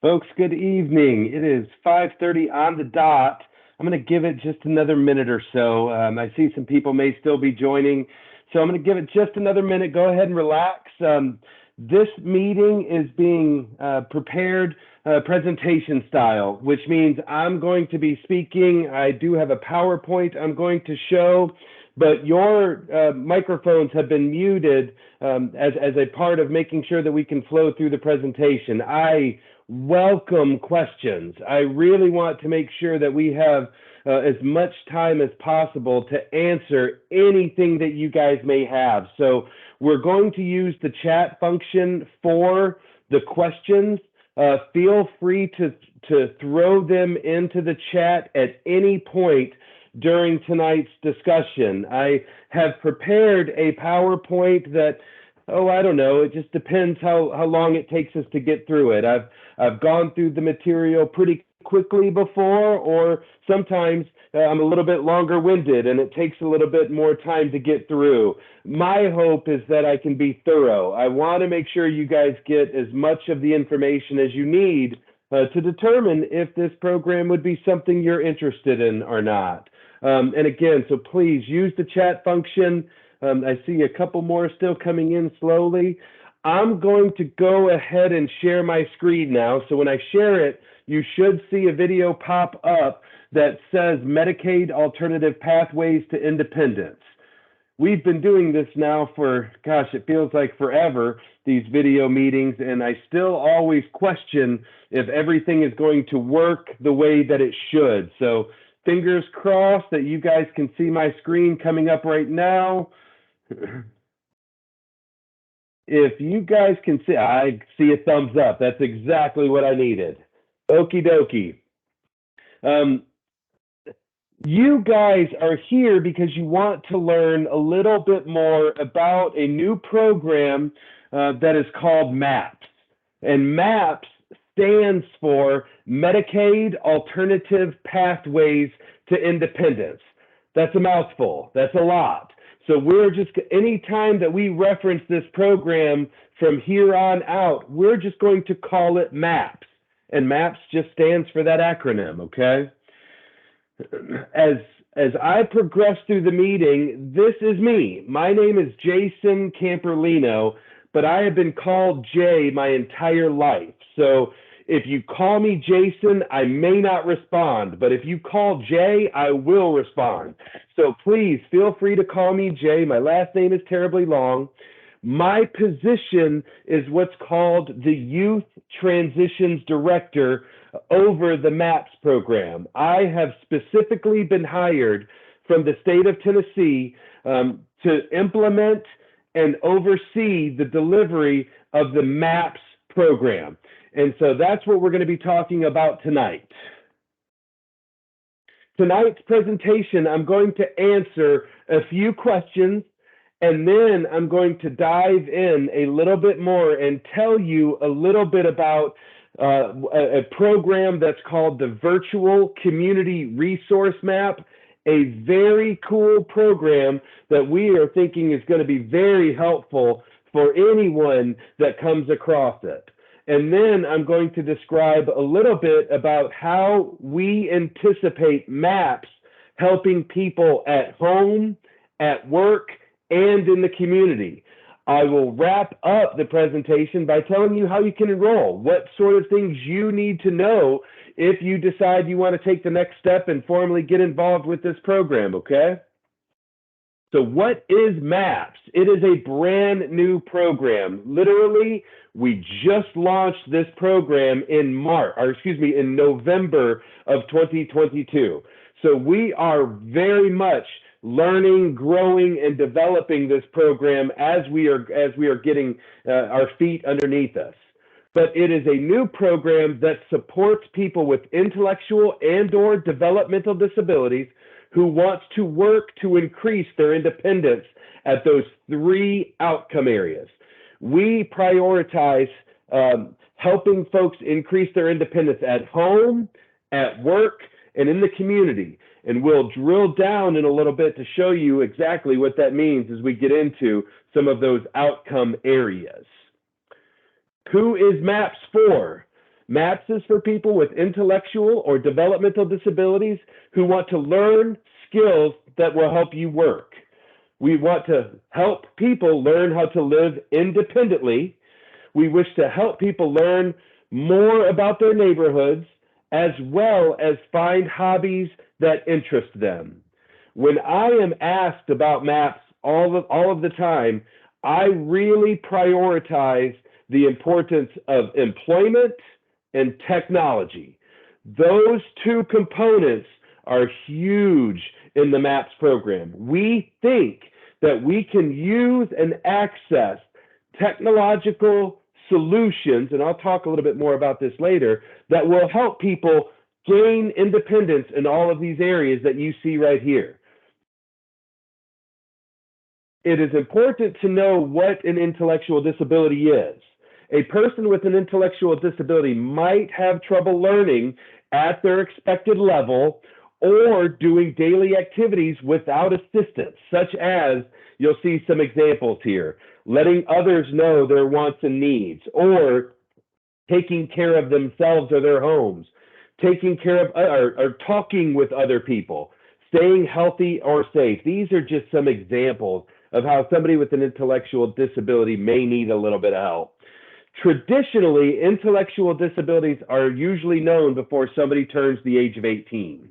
Folks, good evening. It is 5:30 on the dot. I'm going to give it just another minute or so. I see some people may still be joining, so I'm going to give it just another minute. Go ahead and relax. This meeting is being prepared presentation style, which means I'm going to be speaking. I do have a PowerPoint I'm going to show, but your microphones have been muted as a part of making sure that we can flow through the presentation. I welcome questions. I really want to make sure that we have as much time as possible to answer anything that you guys may have. So we're going to use the chat function for the questions. Feel free to throw them into the chat at any point during tonight's discussion. I have prepared a PowerPoint that, I don't know, it just depends how long it takes us to get through it. I've gone through the material pretty quickly before, or sometimes I'm a little bit longer-winded and it takes a little bit more time to get through. My hope is that I can be thorough. I want to make sure you guys get as much of the information as you need to determine if this program would be something you're interested in or not. And again, so please use the chat function. I see a couple more still coming in slowly. I'm going to go ahead and share my screen now. So when I share it, you should see a video pop up that says Medicaid Alternative Pathways to Independence. We've been doing this now for, gosh, it feels like forever, these video meetings, and I still always question if everything is going to work the way that it should. So fingers crossed that you guys can see my screen coming up right now. If you guys can see, I see a thumbs up. That's exactly what I needed. Okie dokie. You guys are here because you want to learn a little bit more about a new program that is called MAPS. And MAPS stands for Medicaid Alternative Pathways to Independence. That's a mouthful. That's a lot. So we're just, anytime that we reference this program from here on out, we're just going to call it MAPS. And MAPS just stands for that acronym, okay? As I progress through the meeting, this is me. My name is Jason Camperlino, but I have been called Jay my entire life. So if you call me Jason, I may not respond, but if you call Jay, I will respond. So please feel free to call me Jay. My last name is terribly long. My position is what's called the Youth Transitions Director over the MAPS program. I have specifically been hired from the state of Tennessee to implement and oversee the delivery of the MAPS program. And so that's what we're going to be talking about tonight. Tonight's presentation, I'm going to answer a few questions, and then I'm going to dive in a little bit more and tell you a little bit about a program that's called the Virtual Community Resource Map, a very cool program that we are thinking is going to be very helpful for anyone that comes across it. And then I'm going to describe a little bit about how we anticipate MAPS helping people at home, at work, and in the community. I will wrap up the presentation by telling you how you can enroll, what sort of things you need to know if you decide you want to take the next step and formally get involved with this program, okay? So what is MAPS? It is a brand new program. Literally, we just launched this program in November of 2022. So we are very much learning, growing, and developing this program as we are getting our feet underneath us. But it is a new program that supports people with intellectual and/or developmental disabilities who wants to work to increase their independence at those three outcome areas. We prioritize helping folks increase their independence at home, at work, and in the community. And we'll drill down in a little bit to show you exactly what that means as we get into some of those outcome areas. Who is MAPS for? MAPS is for people with intellectual or developmental disabilities who want to learn skills that will help you work. We want to help people learn how to live independently. We wish to help people learn more about their neighborhoods, as well as find hobbies that interest them. When I am asked about MAPS all of the time, I really prioritize the importance of employment and technology. Those two components are huge in the MAPS program. We think that we can use and access technological solutions, and I'll talk a little bit more about this later, that will help people gain independence in all of these areas that you see right here. It is important to know what an intellectual disability is. A person with an intellectual disability might have trouble learning at their expected level or doing daily activities without assistance, such as, you'll see some examples here, letting others know their wants and needs, or taking care of themselves or their homes, taking care of or talking with other people, staying healthy or safe. These are just some examples of how somebody with an intellectual disability may need a little bit of help. Traditionally, intellectual disabilities are usually known before somebody turns the age of 18.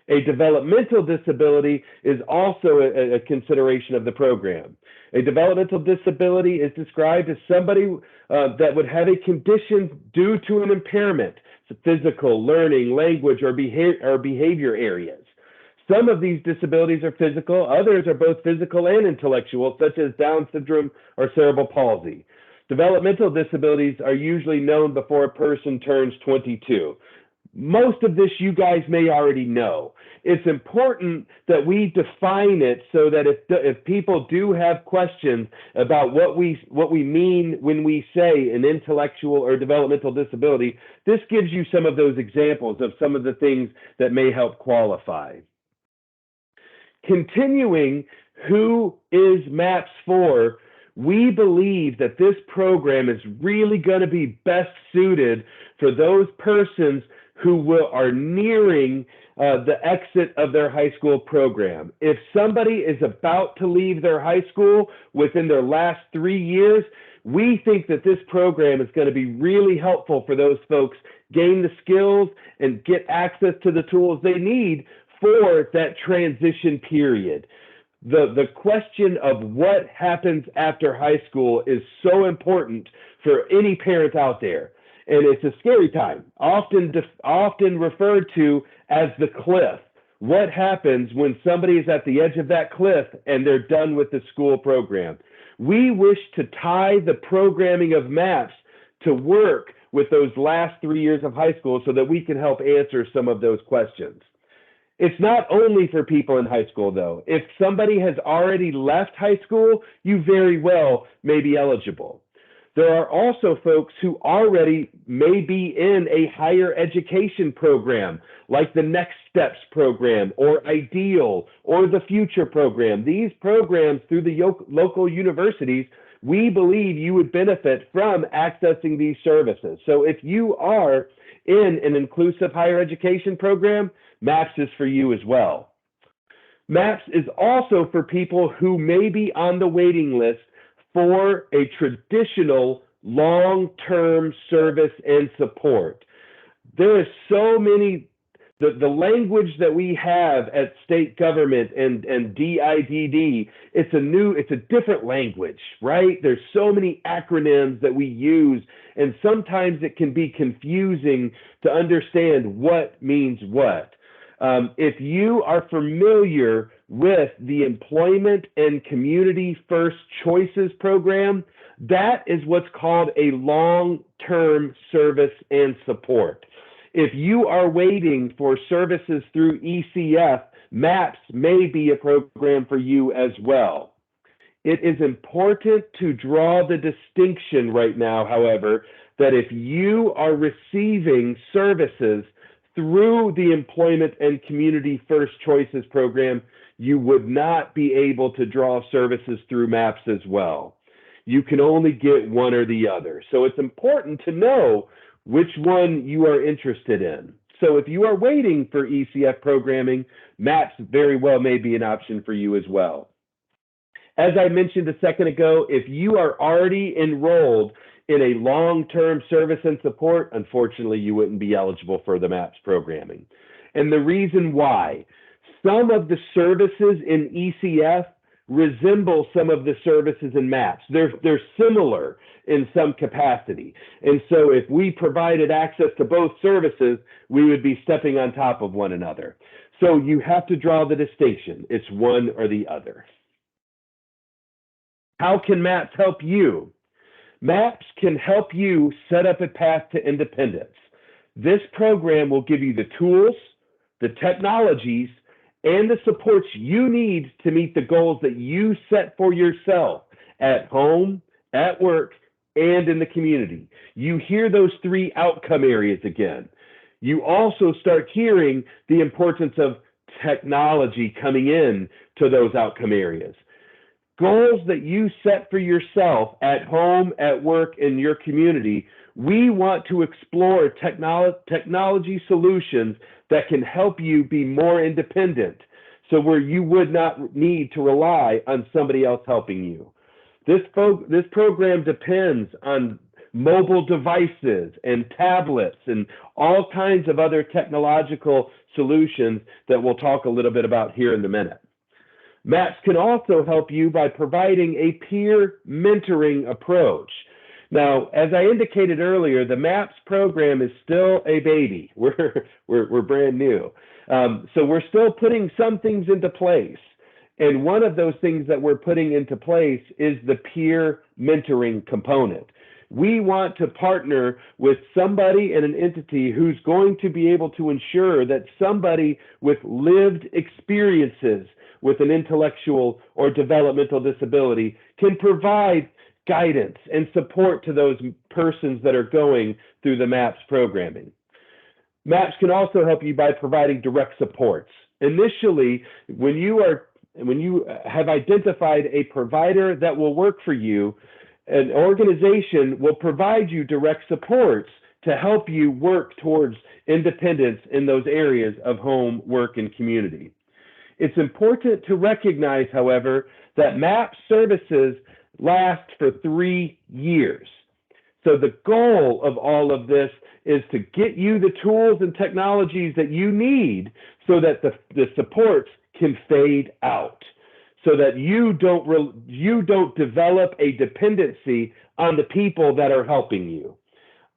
A developmental disability is also a consideration of the program. A developmental disability is described as somebody that would have a condition due to an impairment, physical, learning, language, or behavior areas. Some of these disabilities are physical, others are both physical and intellectual, such as Down syndrome or cerebral palsy. Developmental disabilities are usually known before a person turns 22. Most of this you guys may already know. It's important that we define it so that if people do have questions about what we mean when we say an intellectual or developmental disability, this gives you some of those examples of some of the things that may help qualify. Continuing, who is MAPS for? We believe that this program is really going to be best suited for those persons who are nearing the exit of their high school program. If somebody is about to leave their high school within their last 3 years, we think that this program is going to be really helpful for those folks gain the skills and get access to the tools they need for that transition period. The question of what happens after high school is so important for any parent out there. And it's a scary time, often referred to as the cliff. What happens when somebody is at the edge of that cliff and they're done with the school program? We wish to tie the programming of MAPS to work with those last 3 years of high school so that we can help answer some of those questions. It's not only for people in high school, though. If somebody has already left high school, you very well may be eligible. There are also folks who already may be in a higher education program, like the Next Steps program, or IDEAL, or the Future program. These programs through the local universities, we believe you would benefit from accessing these services. So if you are in an inclusive higher education program, MAPS is for you as well. MAPS is also for people who may be on the waiting list for a traditional long-term service and support. There is so many, the language that we have at state government and DIDD, it's a different language, right? There's so many acronyms that we use, and sometimes it can be confusing to understand what means what. If you are familiar with the Employment and Community First Choices program, that is what's called a long-term service and support. If you are waiting for services through ECF, MAPS may be a program for you as well. It is important to draw the distinction right now, however, that if you are receiving services through the Employment and Community First Choices program, you would not be able to draw services through MAPS as well. You can only get one or the other. So it's important to know which one you are interested in. So if you are waiting for ECF programming, MAPS very well may be an option for you as well. As I mentioned a second ago, if you are already enrolled in a long-term service and support, unfortunately, you wouldn't be eligible for the MAPS programming. And the reason why, some of the services in ECF resemble some of the services in MAPS. They're similar in some capacity. And so if we provided access to both services, we would be stepping on top of one another. So you have to draw the distinction. It's one or the other. How can MAPS help you? MAPS can help you set up a path to independence. This program will give you the tools, the technologies, and the supports you need to meet the goals that you set for yourself at home, at work, and in the community. You hear those three outcome areas again. You also start hearing the importance of technology coming in to those outcome areas. Goals that you set for yourself at home, at work, in your community, we want to explore technology solutions that can help you be more independent, so where you would not need to rely on somebody else helping you. This program depends on mobile devices and tablets and all kinds of other technological solutions that we'll talk a little bit about here in a minute. MAPS can also help you by providing a peer mentoring approach. Now, as I indicated earlier, the MAPS program is still a baby. We're brand new. So we're still putting some things into place. And one of those things that we're putting into place is the peer mentoring component. We want to partner with somebody and an entity who's going to be able to ensure that somebody with lived experiences with an intellectual or developmental disability can provide guidance and support to those persons that are going through the MAPS programming. MAPS can also help you by providing direct supports. Initially, when you have identified a provider that will work for you, an organization will provide you direct supports to help you work towards independence in those areas of home, work, and community. It's important to recognize, however, that MAPS services last for 3 years. So the goal of all of this is to get you the tools and technologies that you need so that the supports can fade out, so that you don't develop a dependency on the people that are helping you.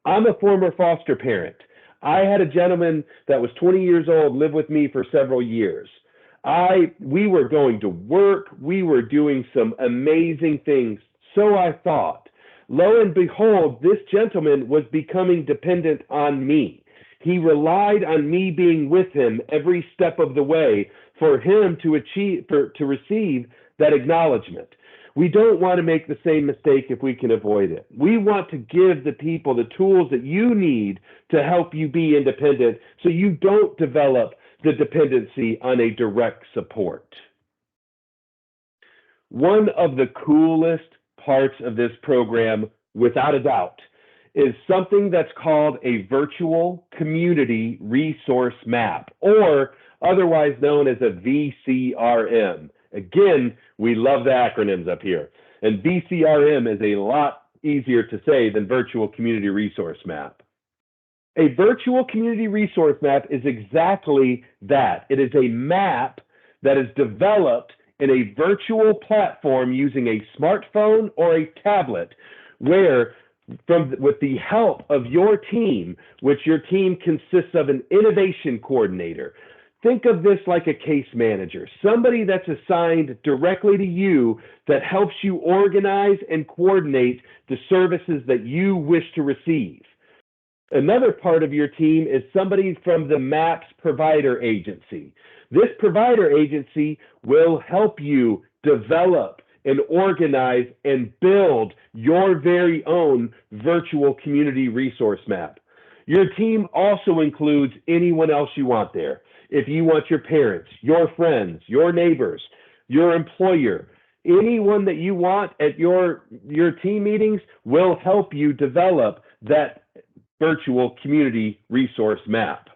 I'm a former foster parent. I had a gentleman that was 20 years old live with me for several years. We were going to work. We were doing some amazing things, so I thought. Lo and behold, this gentleman was becoming dependent on me. He relied on me being with him every step of the way for him to receive that acknowledgement. We don't want to make the same mistake if we can avoid it. We want to give the people the tools that you need to help you be independent so you don't develop the dependency on a direct support. One of the coolest parts of this program, without a doubt, is something that's called a virtual community resource map, or otherwise known as a VCRM. Again, we love the acronyms up here. And VCRM is a lot easier to say than virtual community resource map. A virtual community resource map is exactly that. It is a map that is developed in a virtual platform using a smartphone or a tablet, where with the help of your team, which your team consists of an innovation coordinator. Think of this like a case manager, somebody that's assigned directly to you that helps you organize and coordinate the services that you wish to receive. Another part of your team is somebody from the MAPS provider agency. This provider agency will help you develop and organize and build your very own virtual community resource map. Your team also includes anyone else you want there. If you want your parents, your friends, your neighbors, your employer, anyone that you want at your team meetings will help you develop that virtual community resource map.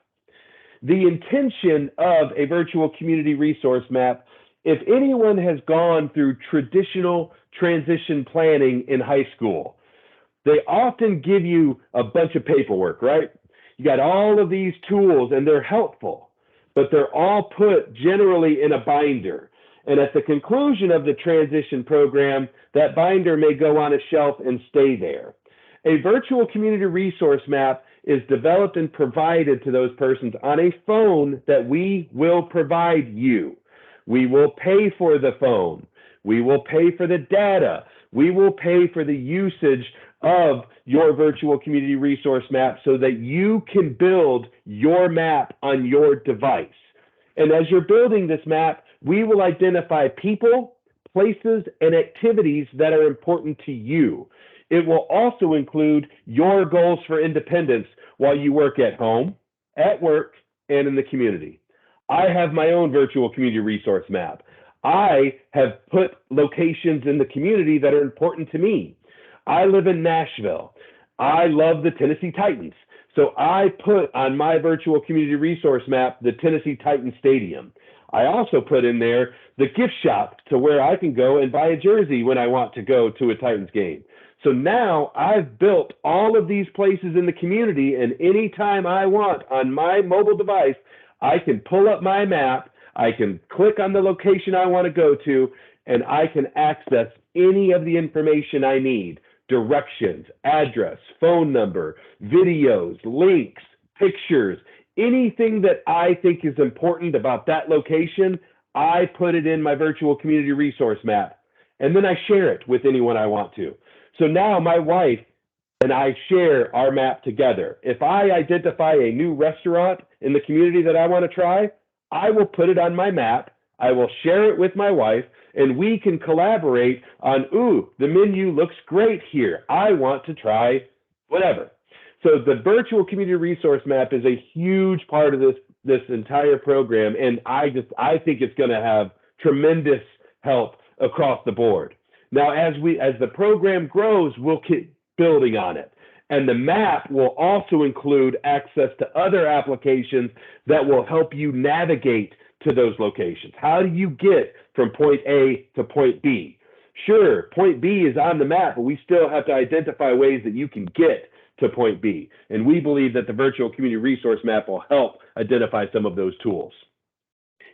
The intention of a virtual community resource map, if anyone has gone through traditional transition planning in high school, they often give you a bunch of paperwork, right? You got all of these tools and they're helpful, but they're all put generally in a binder. And at the conclusion of the transition program, that binder may go on a shelf and stay there. A virtual community resource map is developed and provided to those persons on a phone that we will provide you. We will pay for the phone. We will pay for the data. We will pay for the usage of your virtual community resource map so that you can build your map on your device. And as you're building this map, we will identify people, places, and activities that are important to you. It will also include your goals for independence while you work at home, at work, and in the community. I have my own virtual community resource map. I have put locations in the community that are important to me. I live in Nashville. I love the Tennessee Titans. So I put on my virtual community resource map the Tennessee Titans Stadium. I also put in there the gift shop to where I can go and buy a jersey when I want to go to a Titans game. So now I've built all of these places in the community, and anytime I want on my mobile device, I can pull up my map, I can click on the location I want to go to, and I can access any of the information I need. Directions, address, phone number, videos, links, pictures, anything that I think is important about that location, I put it in my virtual community resource map, and then I share it with anyone I want to. So now my wife and I share our map together. If I identify a new restaurant in the community that I want to try, I will put it on my map, I will share it with my wife, and we can collaborate on, ooh, the menu looks great here. I want to try whatever. So the virtual community resource map is a huge part of this entire program, and I think it's going to have tremendous help across the board. Now, as the program grows, we'll keep building on it. And the map will also include access to other applications that will help you navigate to those locations. How do you get from point A to point B? Sure, point B is on the map, but we still have to identify ways that you can get to point B. And we believe that the virtual community resource map will help identify some of those tools.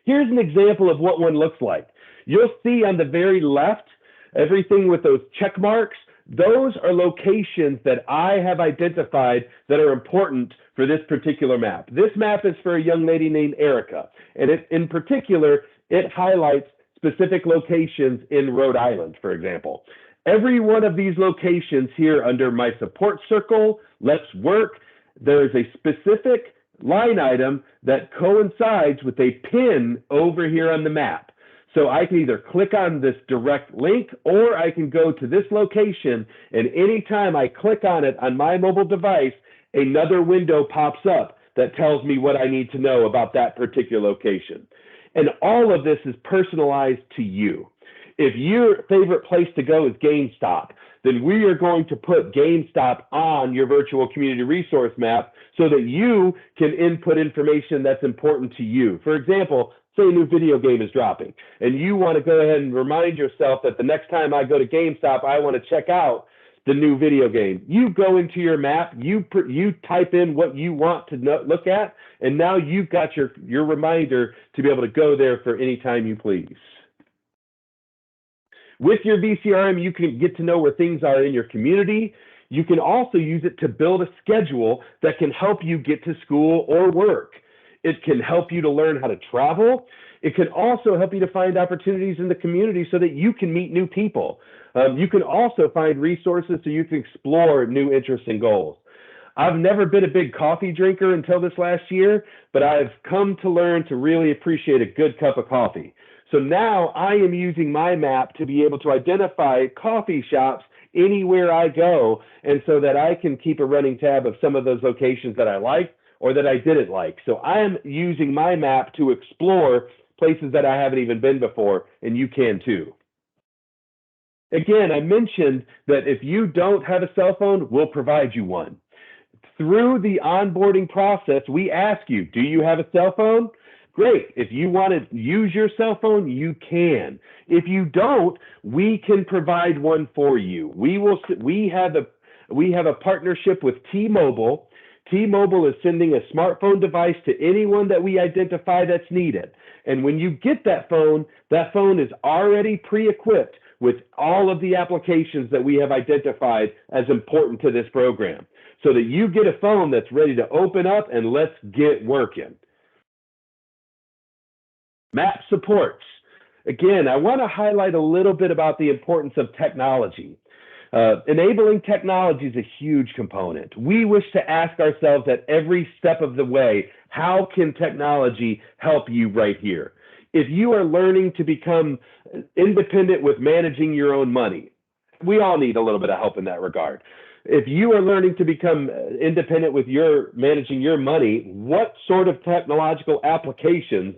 Here's an example of what one looks like. You'll see on the very left, everything with those check marks. Those are locations that I have identified that are important for this particular map. This map is for a young lady named Erica, and in particular, it highlights specific locations in Rhode Island, for example. Every one of these locations here under my support circle, let's work, there's a specific line item that coincides with a pin over here on the map. So I can either click on this direct link, or I can go to this location, and anytime I click on it on my mobile device, another window pops up that tells me what I need to know about that particular location. And all of this is personalized to you. If your favorite place to go is GameStop, then we are going to put GameStop on your virtual community resource map so that you can input information that's important to you. For example, say a new video game is dropping, and you want to go ahead and remind yourself that the next time I go to GameStop, I want to check out the new video game. You go into your map, you type in what you want to look at, and now you've got your reminder to be able to go there for any time you please. With your VCRM, you can get to know where things are in your community. You can also use it to build a schedule that can help you get to school or work. It can help you to learn how to travel. It can also help you to find opportunities in the community so that you can meet new people. You can also find resources so you can explore new interests and goals. I've never been a big coffee drinker until this last year, but I've come to learn to really appreciate a good cup of coffee. So now I am using my map to be able to identify coffee shops anywhere I go, and so that I can keep a running tab of some of those locations that I like or that I didn't like. So I am using my map to explore places that I haven't even been before, and you can too. Again, I mentioned that if you don't have a cell phone, we'll provide you one. through the onboarding process, we ask you, do you have a cell phone? Great. If you want to use your cell phone, you can. If you don't, we can provide one for you. We have a partnership with T-Mobile. T-Mobile is sending a smartphone device to anyone that we identify that's needed. And when you get that phone is already pre-equipped with all of the applications that we have identified as important to this program, so that you get a phone that's ready to open up and let's get working. Map supports. Again, I want to highlight a little bit about the importance of technology. Enabling technology is a huge component. We wish to ask ourselves at every step of the way, how can technology help you right here? If you are learning to become independent with managing your own money, we all need a little bit of help in that regard. If you are learning to become independent with managing your money, what sort of technological applications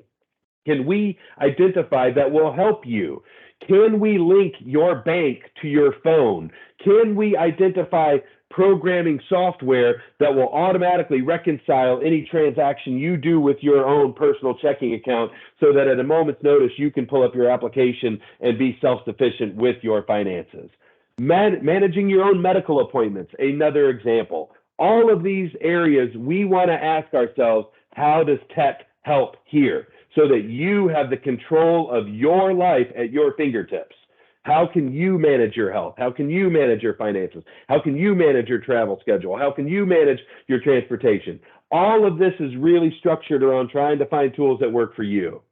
can we identify that will help you? Can we link your bank to your phone? Can we identify programming software that will automatically reconcile any transaction you do with your own personal checking account so that at a moment's notice you can pull up your application and be self-sufficient with your finances? Managing your own medical appointments, another example. All of these areas, we want to ask ourselves, how does tech help here? So that you have the control of your life at your fingertips. How can you manage your health? How can you manage your finances? How can you manage your travel schedule? How can you manage your transportation? All of this is really structured around trying to find tools that work for you.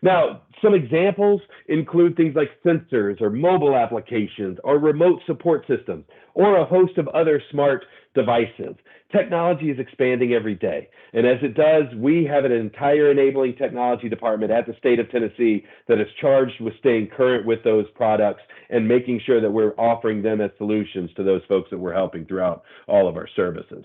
Now, some examples include things like sensors or mobile applications or remote support systems or a host of other smart devices. Technology is expanding every day. And as it does, we have an entire enabling technology department at the state of Tennessee that is charged with staying current with those products and making sure that we're offering them as solutions to those folks that we're helping throughout all of our services.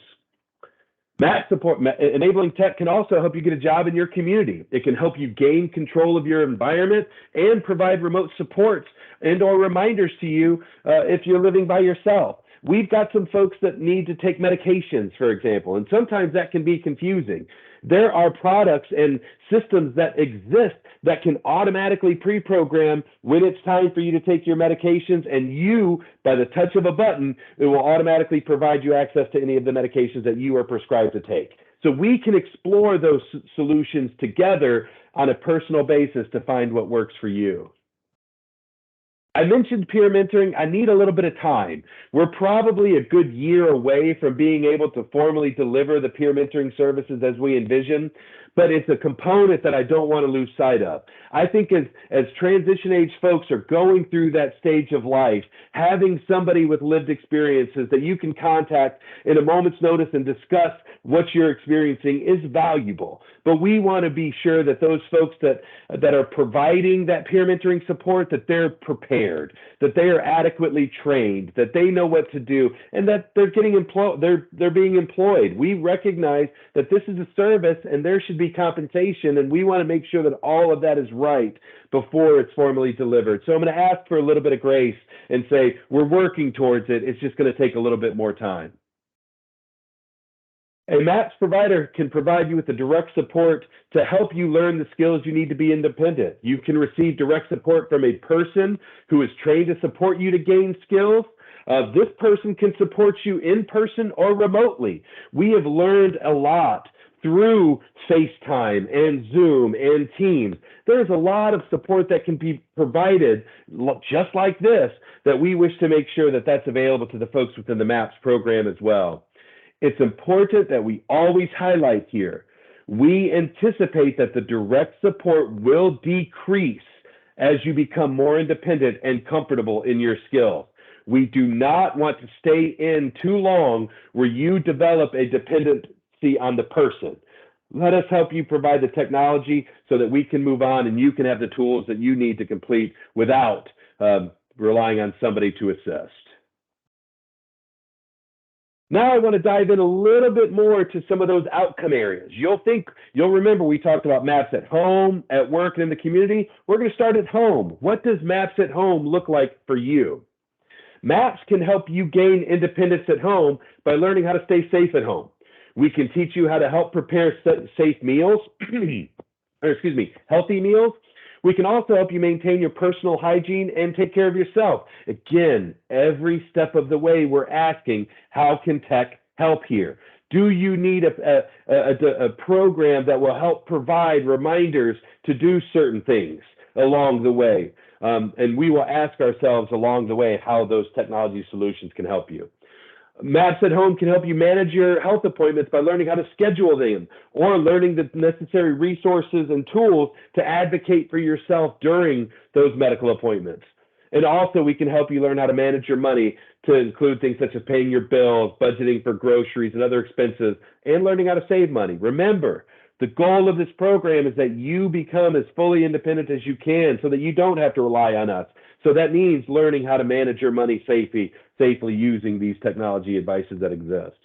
Enabling tech can also help you get a job in your community. It can help you gain control of your environment and provide remote supports and or reminders to you if you're living by yourself. We've got some folks that need to take medications, for example, and sometimes that can be confusing. There are products and systems that exist that can automatically pre-program when it's time for you to take your medications, and you, by the touch of a button, it will automatically provide you access to any of the medications that you are prescribed to take. So we can explore those solutions together on a personal basis to find what works for you. I mentioned peer mentoring. I need a little bit of time. We're probably a good year away from being able to formally deliver the peer mentoring services as we envision, but it's a component that I don't want to lose sight of. I think as transition age folks are going through that stage of life, having somebody with lived experiences that you can contact in a moment's notice and discuss what you're experiencing is valuable. But we want to be sure that those folks that are providing that peer mentoring support, that they're prepared, that they are adequately trained, that they know what to do, and that they're being employed. We recognize that this is a service and there should be compensation, and we want to make sure that all of that is right before it's formally delivered. So I'm going to ask for a little bit of grace and say we're working towards it. It's just going to take a little bit more time. A MAPS provider can provide you with the direct support to help you learn the skills you need to be independent. You can receive direct support from a person who is trained to support you to gain skills. This person can support you in person or remotely. We have learned a lot through FaceTime and Zoom and Teams. There's a lot of support that can be provided just like this that we wish to make sure that that's available to the folks within the MAPS program as well. It's important that we always highlight here, we anticipate that the direct support will decrease as you become more independent and comfortable in your skills. We do not want to stay in too long where you develop a dependency on the person. Let us help you provide the technology so that we can move on and you can have the tools that you need to complete without relying on somebody to assist. Now I want to dive in a little bit more to some of those outcome areas. You'll remember we talked about MAPS at home, at work, and in the community. We're going to start at home. What does MAPS at home look like for you? Maps can help you gain independence at home by learning how to stay safe at home. We can teach you how to help prepare safe meals, or excuse me, healthy meals. We can also help you maintain your personal hygiene and take care of yourself. Again, every step of the way, we're asking, how can tech help here? Do you need a program that will help provide reminders to do certain things along the way? And we will ask ourselves along the way how those technology solutions can help you. Maps at Home can help you manage your health appointments by learning how to schedule them or learning the necessary resources and tools to advocate for yourself during those medical appointments. And also, we can help you learn how to manage your money to include things such as paying your bills, budgeting for groceries and other expenses, and learning how to save money. Remember, the goal of this program is that you become as fully independent as you can so that you don't have to rely on us. So that means learning how to manage your money safely using these technology advices that exist.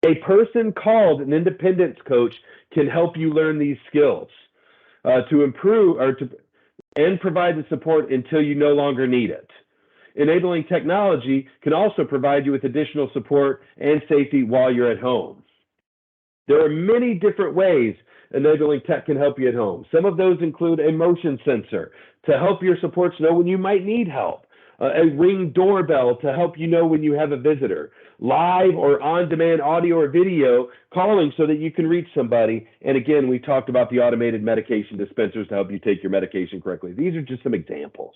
A person called an independence coach can help you learn these skills to improve and provide the support until you no longer need it. Enabling technology can also provide you with additional support and safety while you're at home. There are many different ways enabling tech can help you at home. Some of those include a motion sensor to help your supports know when you might need help, a Ring doorbell to help you know when you have a visitor, live or on-demand audio or video calling so that you can reach somebody. And again, we talked about the automated medication dispensers to help you take your medication correctly. These are just some examples.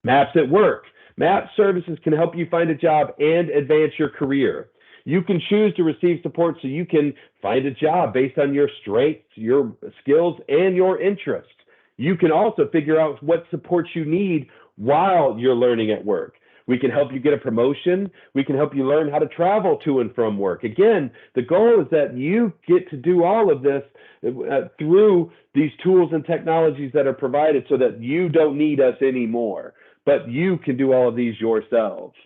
Maps at Work. Map services can help you find a job and advance your career. You can choose to receive support so you can find a job based on your strengths, your skills, and your interests. You can also figure out what supports you need while you're learning at work. We can help you get a promotion. We can help you learn how to travel to and from work. Again, the goal is that you get to do all of this through these tools and technologies that are provided so that you don't need us anymore, but you can do all of these yourselves.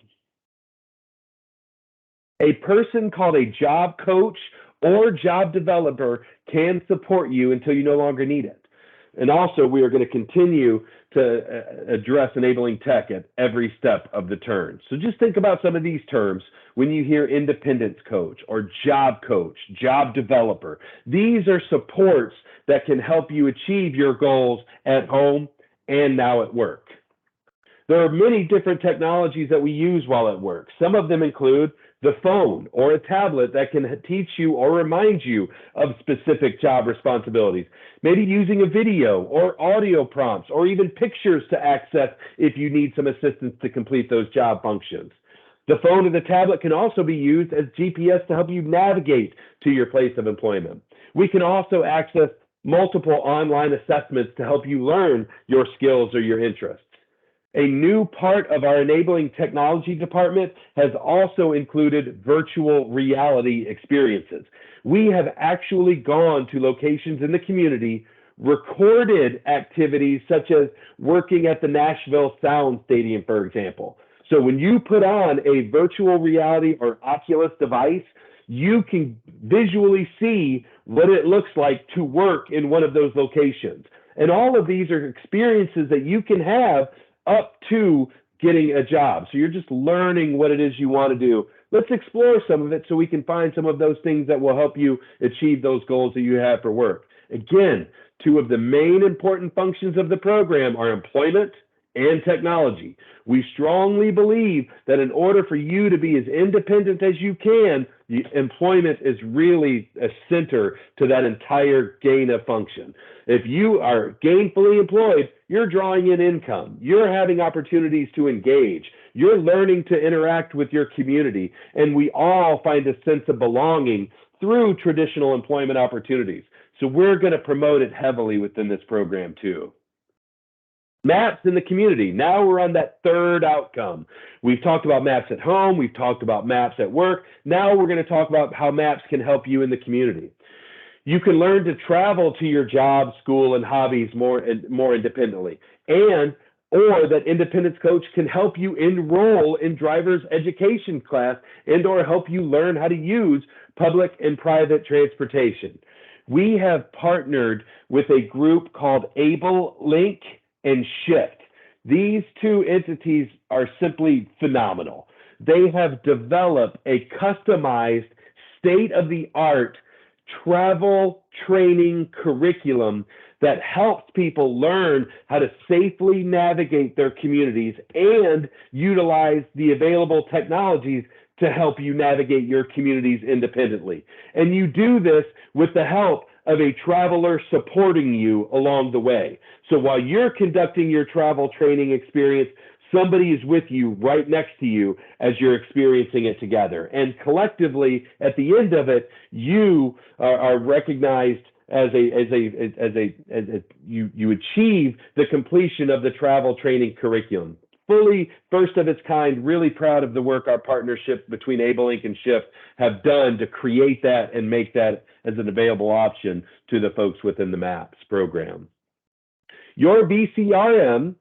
A person called a job coach or job developer can support you until you no longer need it. And also, we are going to continue to address enabling tech at every step of the turn. So just think about some of these terms when you hear independence coach or job coach, job developer. These are supports that can help you achieve your goals at home and now at work. There are many different technologies that we use while at work. Some of them include the phone or a tablet that can teach you or remind you of specific job responsibilities. Maybe using a video or audio prompts or even pictures to access if you need some assistance to complete those job functions. The phone or the tablet can also be used as GPS to help you navigate to your place of employment. We can also access multiple online assessments to help you learn your skills or your interests. A new part of our enabling technology department has also included virtual reality experiences. We have actually gone to locations in the community, recorded activities such as working at the Nashville Sound Stadium, for example. So when you put on a virtual reality or Oculus device, you can visually see what it looks like to work in one of those locations. And all of these are experiences that you can have up to getting a job. So you're just learning what it is you want to do. Let's explore some of it so we can find some of those things that will help you achieve those goals that you have for work. Again, two of the main important functions of the program are employment and technology. We strongly believe that in order for you to be as independent as you can, employment is really a center to that entire gain of function. If you are gainfully employed, you're drawing in income, you're having opportunities to engage, you're learning to interact with your community, and we all find a sense of belonging through traditional employment opportunities. So we're going to promote it heavily within this program too. Maps in the community. Now we're on that third outcome. We've talked about maps at home. We've talked about maps at work. Now we're going to talk about how maps can help you in the community. You can learn to travel to your job, school, and hobbies more independently. Or that independence coach can help you enroll in driver's education class and or help you learn how to use public and private transportation. We have partnered with a group called Able Link and Shift. These two entities are simply phenomenal. They have developed a customized, state-of-the-art travel training curriculum that helps people learn how to safely navigate their communities and utilize the available technologies to help you navigate your communities independently. And you do this with the help of a traveler supporting you along the way. So while you're conducting your travel training experience, somebody is with you right next to you as you're experiencing it together. And collectively, at the end of it, you are recognized as you achieve the completion of the travel training curriculum. Fully first of its kind, really proud of the work our partnership between AbleInc and Shift have done to create that and make that as an available option to the folks within the MAPS program. Your BCRM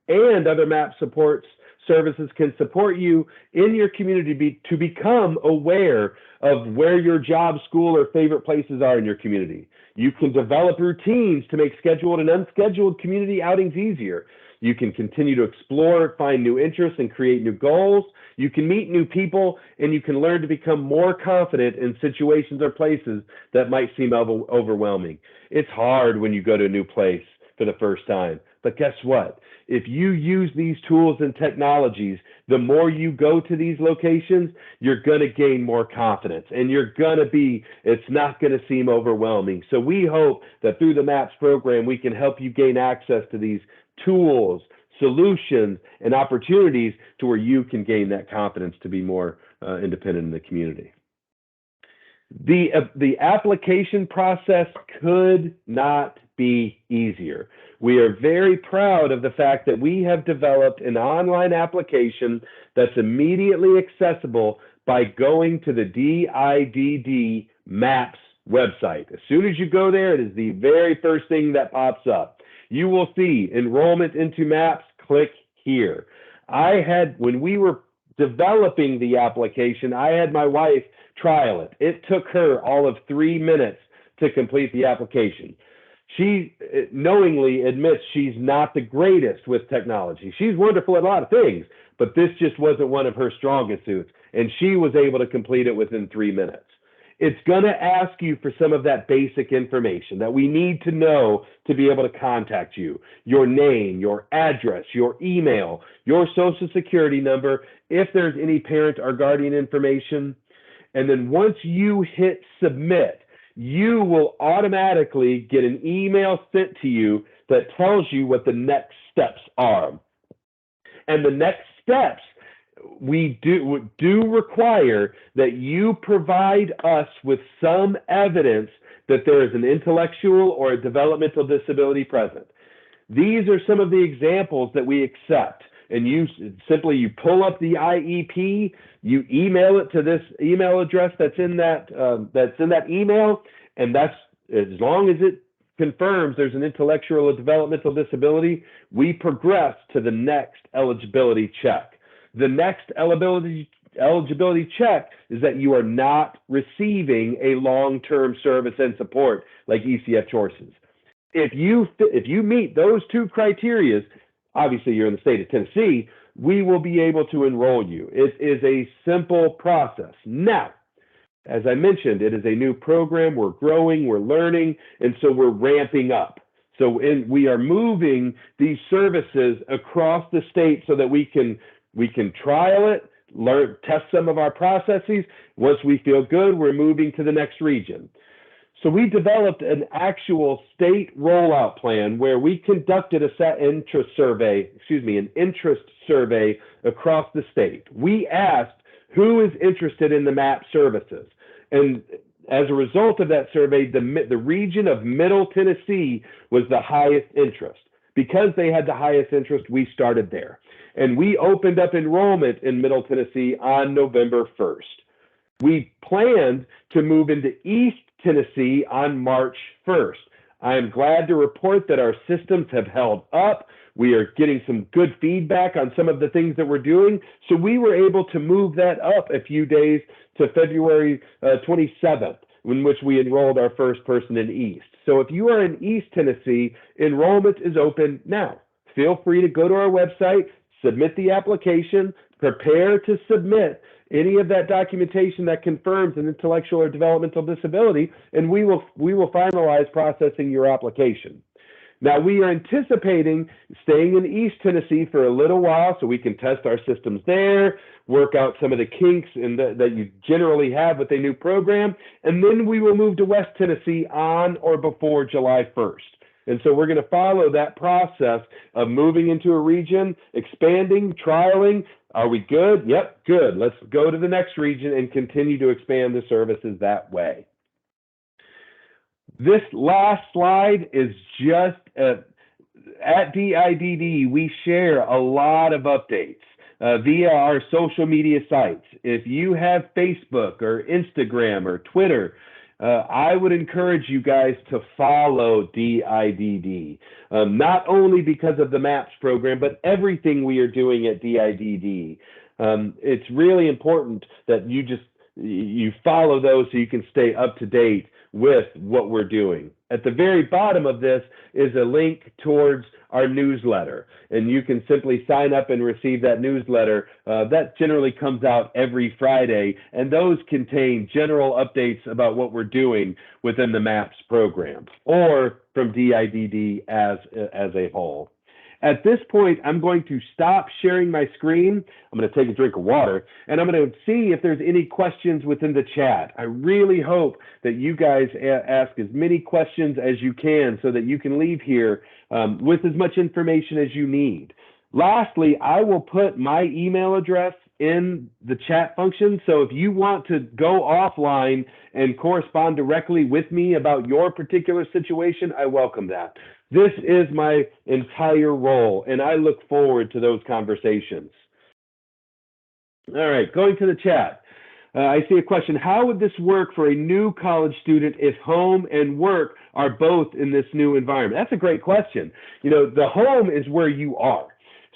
and other MAP supports services can support you in your community to become aware of where your job, school, or favorite places are in your community. You can develop routines to make scheduled and unscheduled community outings easier. You can continue to explore, find new interests, and create new goals. You can meet new people, and you can learn to become more confident in situations or places that might seem overwhelming. It's hard when you go to a new place for the first time. But guess what? If you use these tools and technologies, the more you go to these locations, you're going to gain more confidence, and it's not going to seem overwhelming. So we hope that through the MAPS program, we can help you gain access to these tools, solutions, and opportunities to where you can gain that confidence to be more independent in the community. The application process could not be easier. We are very proud of the fact that we have developed an online application that's immediately accessible by going to the DIDD MAPS website. As soon as you go there, it is the very first thing that pops up. You will see enrollment into MAPS, click here. When we were developing the application, I had my wife trial it. It took her all of 3 minutes to complete the application. She knowingly admits she's not the greatest with technology. She's wonderful at a lot of things, but this just wasn't one of her strongest suits, and she was able to complete it within 3 minutes. It's going to ask you for some of that basic information that we need to know to be able to contact you. Your name, your address, your email, your social security number, if there's any parent or guardian information. And then once you hit submit, you will automatically get an email sent to you that tells you what the next steps are. And the next steps, we do require that you provide us with some evidence that there is an intellectual or a developmental disability present. These are some of the examples that we accept. And you pull up the IEP, you email it to this email address that's in that email, and that's as long as it confirms there's an intellectual or developmental disability, we progress to the next eligibility check. The next eligibility check is that you are not receiving a long-term service and support like ECF choices. If you meet those two criteria, obviously you're in the state of Tennessee, we will be able to enroll you. It is a simple process. Now, as I mentioned, it is a new program. We're growing, we're learning, and so we're ramping up. So we are moving these services across the state so that we can trial it, test some of our processes. Once we feel good, we're moving to the next region. So we developed an actual state rollout plan where we conducted an interest survey across the state. We asked who is interested in the MAP services. And as a result of that survey, the region of Middle Tennessee was the highest interest. Because they had the highest interest, we started there. And we opened up enrollment in Middle Tennessee on November 1st. We planned to move into East Tennessee on March 1st. I am glad to report that our systems have held up. We are getting some good feedback on some of the things that we're doing. So we were able to move that up a few days to February 27th, in which we enrolled our first person in East. So if you are in East Tennessee, enrollment is open now. feel free to go to our website, submit the application, prepare to submit any of that documentation that confirms an intellectual or developmental disability, and we will finalize processing your application. Now, we are anticipating staying in East Tennessee for a little while so we can test our systems there, work out some of the kinks that you generally have with a new program, and then we will move to West Tennessee on or before July 1st. And so we're going to follow that process of moving into a region, expanding, trialing. Are we good? Yep, good. Let's go to the next region and continue to expand the services that way. This last slide is just at DIDD, we share a lot of updates via our social media sites. If you have Facebook or Instagram or Twitter, I would encourage you guys to follow DIDD, not only because of the MAPS program, but everything we are doing at DIDD. It's really important that you follow those so you can stay up to date with what we're doing. At the very bottom of this is a link towards our newsletter, and you can simply sign up and receive that newsletter. That generally comes out every Friday, and those contain general updates about what we're doing within the MAPS program or from DIDD as a whole. At this point, I'm going to stop sharing my screen. I'm going to take a drink of water, and I'm going to see if there's any questions within the chat. I really hope that you guys ask as many questions as you can so that you can leave here with as much information as you need. Lastly, I will put my email address in the chat function. So if you want to go offline and correspond directly with me about your particular situation, I welcome that. This is my entire role, and I look forward to those conversations. All right, going to the chat. I see a question. How would this work for a new college student if home and work are both in this new environment? That's a great question. You know, the home is where you are.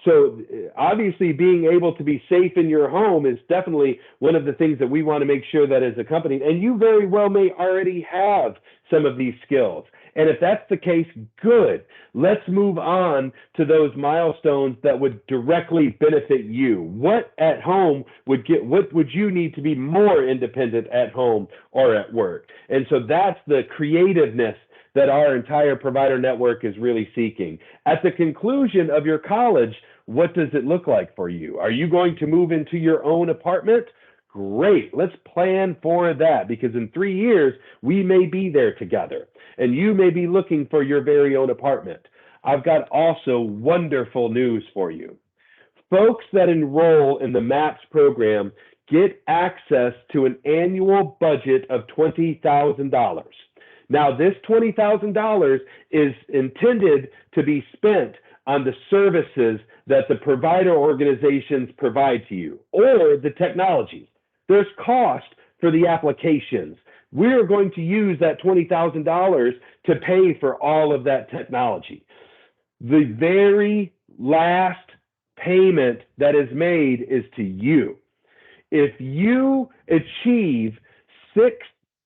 So obviously being able to be safe in your home is definitely one of the things that we want to make sure that as a company, and you very well may already have some of these skills. And if that's the case, good. Let's move on to those milestones that would directly benefit you. What at home what would you need to be more independent at home or at work? And so that's the creativeness that our entire provider network is really seeking. At the conclusion of your college, what does it look like for you? Are you going to move into your own apartment? Great, let's plan for that, because in 3 years, we may be there together, and you may be looking for your very own apartment. I've got also wonderful news for you. Folks that enroll in the MAPS program get access to an annual budget of $20,000. Now, this $20,000 is intended to be spent on the services that the provider organizations provide to you, or the technology. There's cost for the applications. We're going to use that $20,000 to pay for all of that technology. The very last payment that is made is to you. If you achieve 6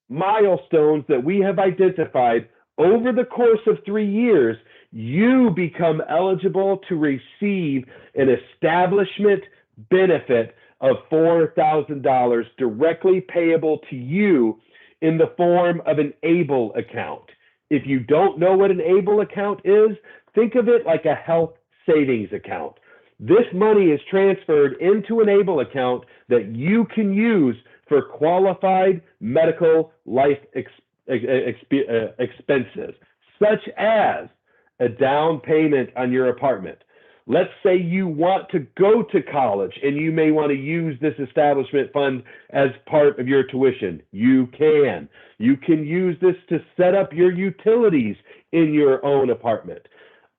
milestones that we have identified over the course of 3 years, you become eligible to receive an establishment benefit of $4,000 directly payable to you in the form of an ABLE account. If you don't know what an ABLE account is, think of it like a health savings account. This money is transferred into an ABLE account that you can use for qualified medical life expenses, such as a down payment on your apartment. Let's say you want to go to college and you may want to use this establishment fund as part of your tuition. You can. You can use this to set up your utilities in your own apartment.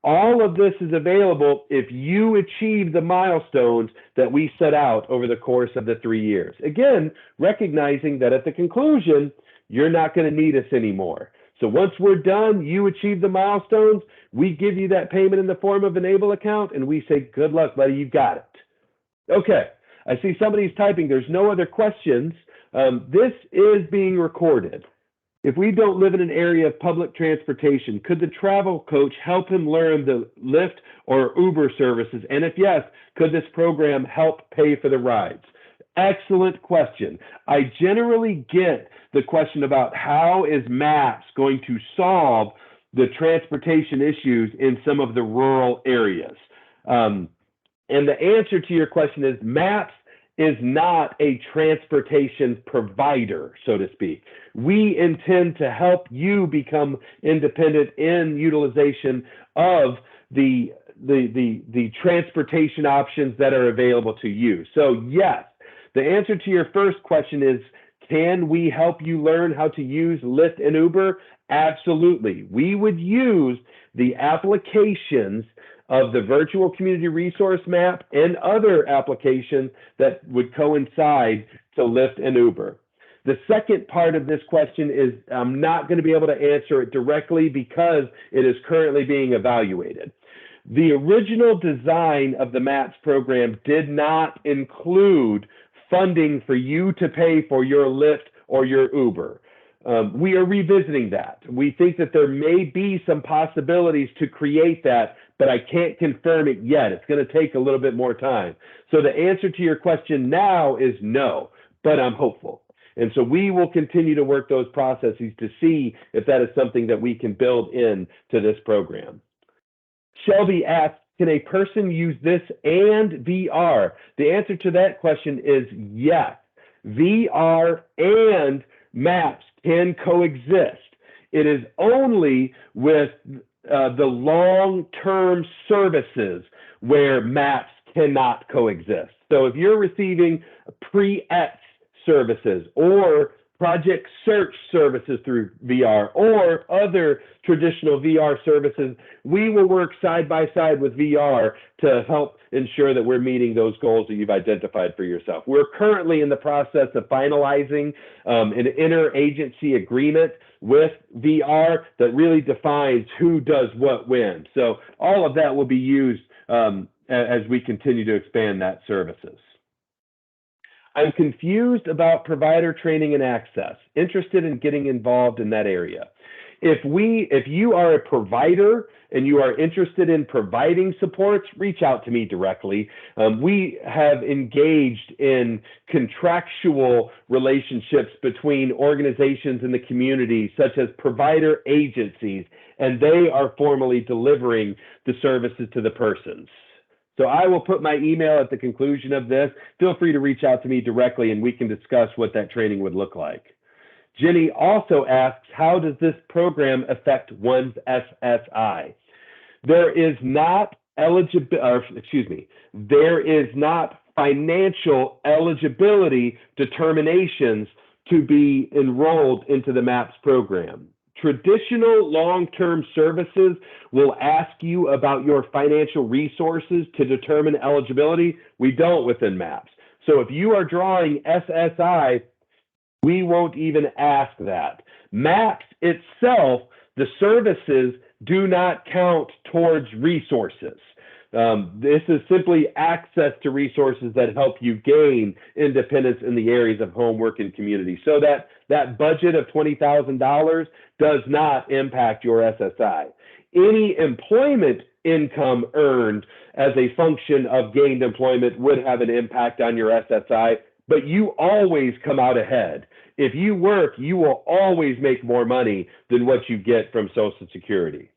All of this is available if you achieve the milestones that we set out over the course of the 3 years. Again, recognizing that at the conclusion, you're not going to need us anymore. So once we're done, you achieve the milestones, we give you that payment in the form of an ABLE account, and we say, good luck, buddy, you got it. Okay, I see somebody's typing. There's no other questions. This is being recorded. If we don't live in an area of public transportation, could the travel coach help him learn the Lyft or Uber services? And if yes, could this program help pay for the rides? Excellent question. I generally get the question about how is MAPS going to solve the transportation issues in some of the rural areas. And the answer to your question is MAPS is not a transportation provider, so to speak. We intend to help you become independent in utilization of the transportation options that are available to you. So yes, the answer to your first question is, can we help you learn how to use Lyft and Uber? Absolutely. We would use the applications of the virtual community resource map and other applications that would coincide to Lyft and Uber. The second part of this question is I'm not going to be able to answer it directly because it is currently being evaluated. The original design of the MAPS program did not include funding for you to pay for your Lyft or your Uber. We are revisiting that. We think that there may be some possibilities to create that, but I can't confirm it yet. It's going to take a little bit more time. So the answer to your question now is no, but I'm hopeful. And so we will continue to work those processes to see if that is something that we can build in to this program. Shelby asks, can a person use this and VR? The answer to that question is yes. VR and MAPS can coexist. It is only with the long-term services where MAPS cannot coexist. So if you're receiving pre-ETS services or project search services through VR or other traditional VR services, we will work side by side with VR to help ensure that we're meeting those goals that you've identified for yourself. We're currently in the process of finalizing an interagency agreement with VR that really defines who does what when. So all of that will be used as we continue to expand that services. I'm confused about provider training and access, interested in getting involved in that area. If you are a provider and you are interested in providing supports, reach out to me directly. We have engaged in contractual relationships between organizations in the community, such as provider agencies, and they are formally delivering the services to the persons. So I will put my email at the conclusion of this. Feel free to reach out to me directly and we can discuss what that training would look like. Jenny also asks, how does this program affect one's SSI? There is not financial eligibility determinations to be enrolled into the MAPS program. Traditional long-term services will ask you about your financial resources to determine eligibility. We don't within MAPS. So if you are drawing SSI, we won't even ask that. MAPS itself, the services do not count towards resources. This is simply access to resources that help you gain independence in the areas of home, work, and community. So that budget of $20,000 does not impact your SSI. Any employment income earned as a function of gained employment would have an impact on your SSI, but you always come out ahead. If you work, you will always make more money than what you get from Social Security.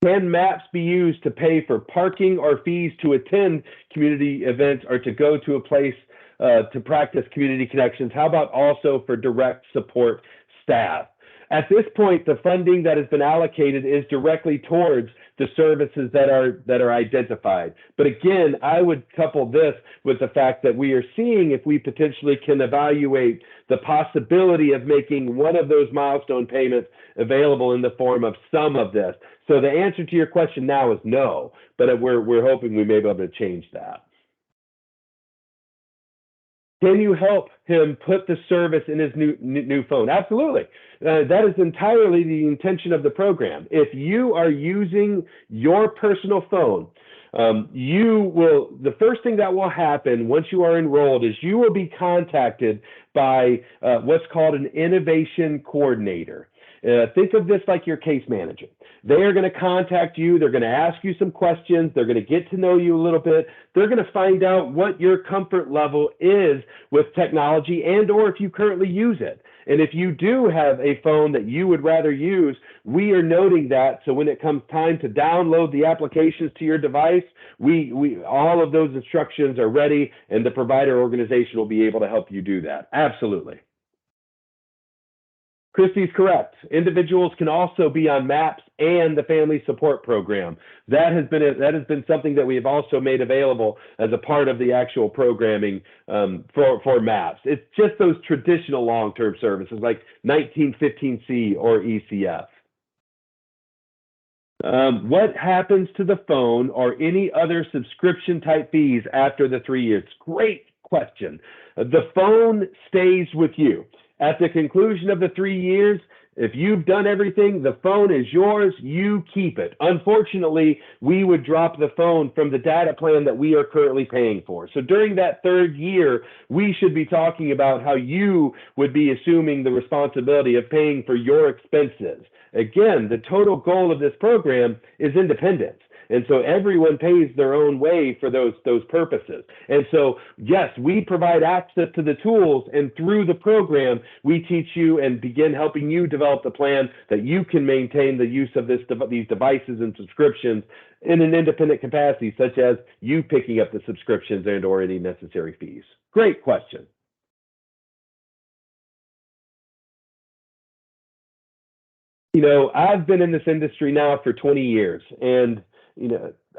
Can MAPS be used to pay for parking or fees to attend community events or to go to a place to practice community connections? How about also for direct support staff? At this point, the funding that has been allocated is directly towards the services that are identified. But again, I would couple this with the fact that we are seeing if we potentially can evaluate the possibility of making one of those milestone payments available in the form of some of this. So the answer to your question now is no, but we're hoping we may be able to change that. Can you help him put the service in his new phone? Absolutely. That is entirely the intention of the program. If you are using your personal phone The first thing that will happen once you are enrolled is you will be contacted by what's called an innovation coordinator. Think of this like your case manager. They are going to contact you. They're going to ask you some questions. They're going to get to know you a little bit. They're going to find out what your comfort level is with technology and or if you currently use it. And if you do have a phone that you would rather use, we are noting that. So when it comes time to download the applications to your device, all of those instructions are ready, and the provider organization will be able to help you do that. Absolutely. Christy's correct. Individuals can also be on MAPS and the Family Support Program. That has been something that we have also made available as a part of the actual programming for MAPS. It's just those traditional long-term services like 1915C or ECF. What happens to the phone or any other subscription type fees after the 3 years? Great question. The phone stays with you. At the conclusion of the 3 years, if you've done everything, the phone is yours, you keep it. Unfortunately, we would drop the phone from the data plan that we are currently paying for. So during that 3rd year, we should be talking about how you would be assuming the responsibility of paying for your expenses. Again, the total goal of this program is independence. And so everyone pays their own way for those purposes. And so, yes, we provide access to the tools, and through the program, we teach you and begin helping you develop the plan that you can maintain the use of these devices and subscriptions in an independent capacity, such as you picking up the subscriptions and or any necessary fees. Great question. I've been in this industry now for 20 years, and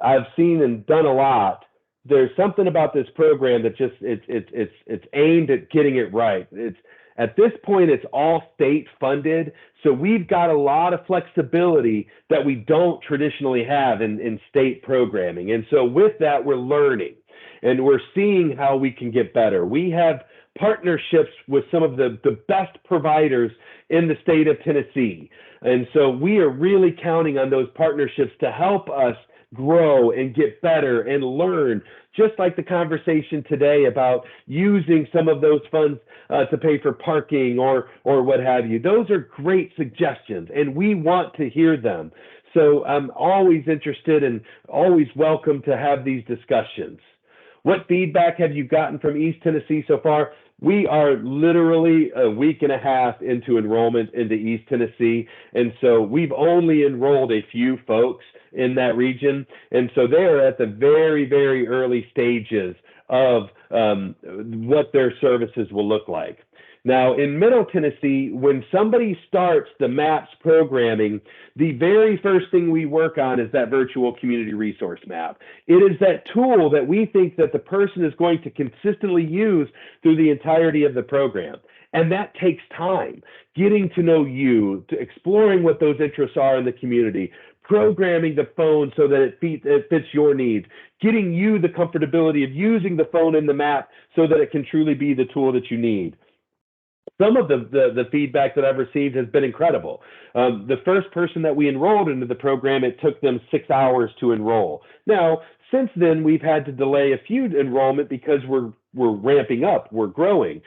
I've seen and done a lot. There's something about this program that just it's aimed at getting it right. It's at this point it's all state funded, so we've got a lot of flexibility that we don't traditionally have in state programming. And so with that, we're learning and we're seeing how we can get better. We have partnerships with some of the best providers in the state of Tennessee. And so we are really counting on those partnerships to help us grow and get better and learn, just like the conversation today about using some of those funds to pay for parking or what have you. Those are great suggestions, and we want to hear them. So I'm always interested and always welcome to have these discussions. What feedback have you gotten from East Tennessee so far? We are literally a week and a half into enrollment into East Tennessee, and so we've only enrolled a few folks in that region, and so they're at the very, very early stages of what their services will look like. Now, in Middle Tennessee, when somebody starts the MAPS programming, the very first thing we work on is that virtual community resource map. It is that tool that we think that the person is going to consistently use through the entirety of the program. And that takes time, getting to know you, to exploring what those interests are in the community, programming the phone so that it fits your needs, getting you the comfortability of using the phone in the map so that it can truly be the tool that you need. Some of the feedback that I've received has been incredible. The first person that we enrolled into the program, it took them 6 hours to enroll. Now, since then, we've had to delay a few enrollment because we're ramping up, we're growing.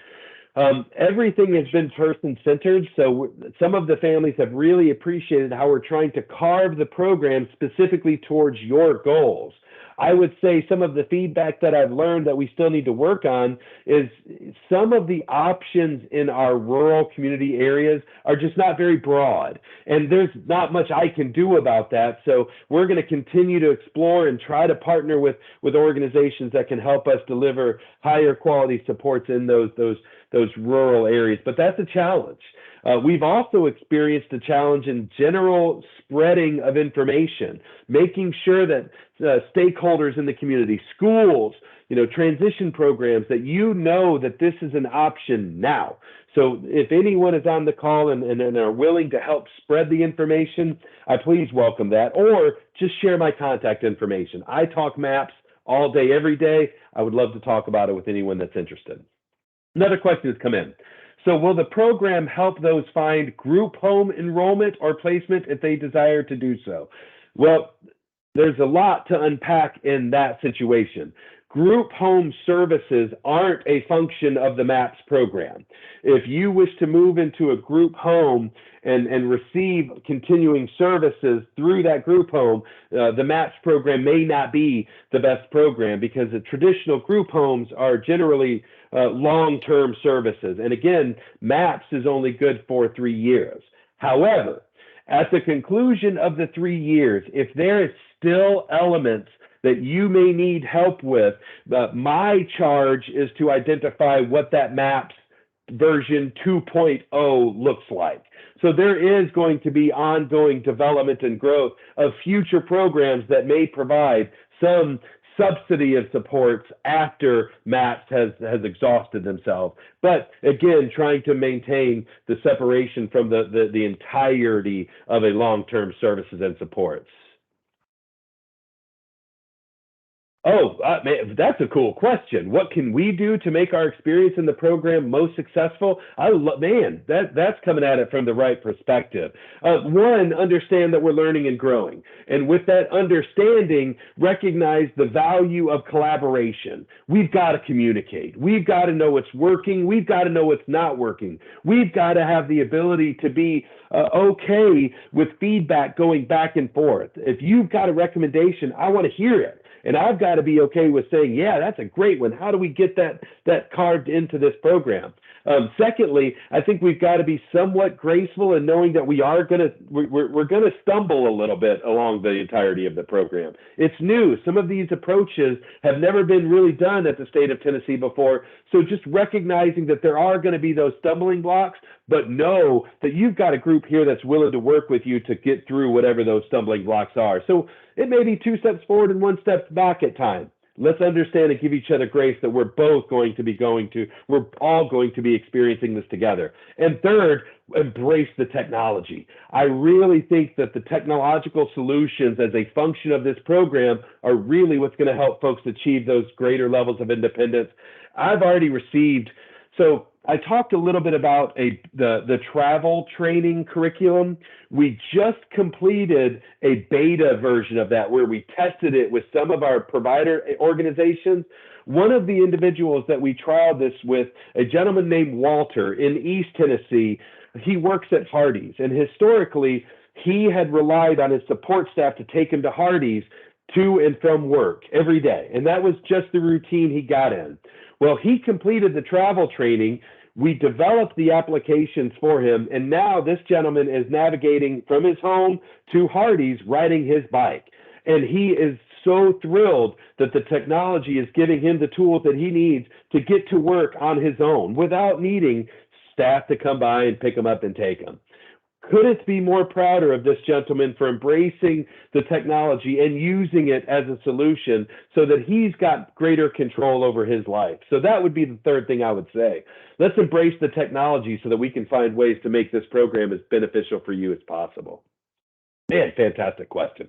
Everything has been person-centered, so some of the families have really appreciated how we're trying to carve the program specifically towards your goals. I would say some of the feedback that I've learned that we still need to work on is some of the options in our rural community areas are just not very broad, and there's not much I can do about that. So we're going to continue to explore and try to partner with organizations that can help us deliver higher quality supports in those rural areas. But that's a challenge. We've also experienced a challenge in general spreading of information, making sure that stakeholders in the community, schools, transition programs, that that this is an option now. So if anyone is on the call and are willing to help spread the information, I please welcome that, or just share my contact information. I talk MAPS all day, every day. I would love to talk about it with anyone that's interested. Another question has come in. So will the program help those find group home enrollment or placement if they desire to do so? Well, there's a lot to unpack in that situation. Group home services aren't a function of the MAPS program. If you wish to move into a group home and receive continuing services through that group home, the MAPS program may not be the best program, because the traditional group homes are generally long-term services. And again, MAPS is only good for 3 years. However, at the conclusion of the 3 years, if there is still elements that you may need help with, my charge is to identify what that MAPS version 2.0 looks like. So there is going to be ongoing development and growth of future programs that may provide some subsidy of supports after MAPS has exhausted themselves. But again, trying to maintain the separation from the entirety of a long-term services and supports. Oh, man, that's a cool question. What can we do to make our experience in the program most successful? Man, that's coming at it from the right perspective. One, understand that we're learning and growing. And with that understanding, recognize the value of collaboration. We've got to communicate. We've got to know what's working. We've got to know what's not working. We've got to have the ability to be okay with feedback going back and forth. If you've got a recommendation, I want to hear it. And I've got to be okay with saying, yeah, that's a great one. How do we get that carved into this program? Secondly, I think we've got to be somewhat graceful in knowing that we're going to stumble a little bit along the entirety of the program. It's new. Some of these approaches have never been really done at the state of Tennessee before. So just recognizing that there are going to be those stumbling blocks, but know that you've got a group here that's willing to work with you to get through whatever those stumbling blocks are. So it may be 2 steps forward and 1 step back at times. Let's understand and give each other grace that we're all going to be experiencing this together. And third, embrace the technology. I really think that the technological solutions as a function of this program are really what's going to help folks achieve those greater levels of independence. I've already received, so I talked a little bit about the travel training curriculum. We just completed a beta version of that where we tested it with some of our provider organizations. One of the individuals that we trialed this with, a gentleman named Walter in East Tennessee, he works at Hardee's, and historically he had relied on his support staff to take him to Hardee's to and from work every day. And that was just the routine he got in. Well, he completed the travel training. We developed the applications for him, and now this gentleman is navigating from his home to Hardee's riding his bike. And he is so thrilled that the technology is giving him the tools that he needs to get to work on his own without needing staff to come by and pick him up and take him. Couldn't be more prouder of this gentleman for embracing the technology and using it as a solution so that he's got greater control over his life. So that would be the third thing I would say. Let's embrace the technology so that we can find ways to make this program as beneficial for you as possible. Man, fantastic question.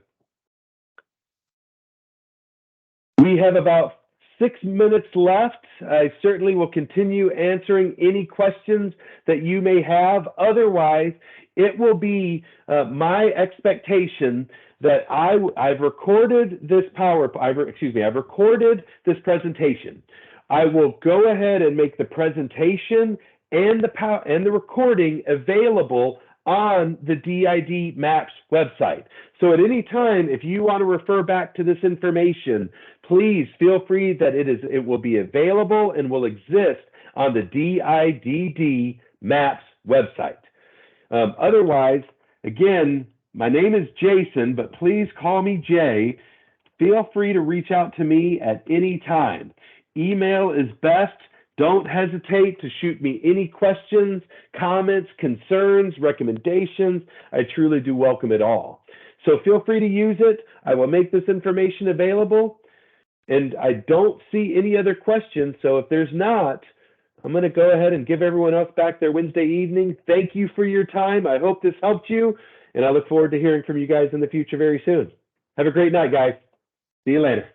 We have about 6 minutes left. I certainly will continue answering any questions that you may have. Otherwise, it will be my expectation that I've recorded this I've recorded this presentation. I will go ahead and make the presentation and the recording available on the DID MAPS website. So at any time, if you want to refer back to this information, please feel free that it will be available and will exist on the DIDD MAPS website. Otherwise, again, my name is Jason, but please call me Jay. Feel free to reach out to me at any time. Email is best. Don't hesitate to shoot me any questions, comments, concerns, recommendations. I truly do welcome it all. So feel free to use it. I will make this information available. And I don't see any other questions. So if there's not, I'm going to go ahead and give everyone else back their Wednesday evening. Thank you for your time. I hope this helped you. And I look forward to hearing from you guys in the future very soon. Have a great night, guys. See you later.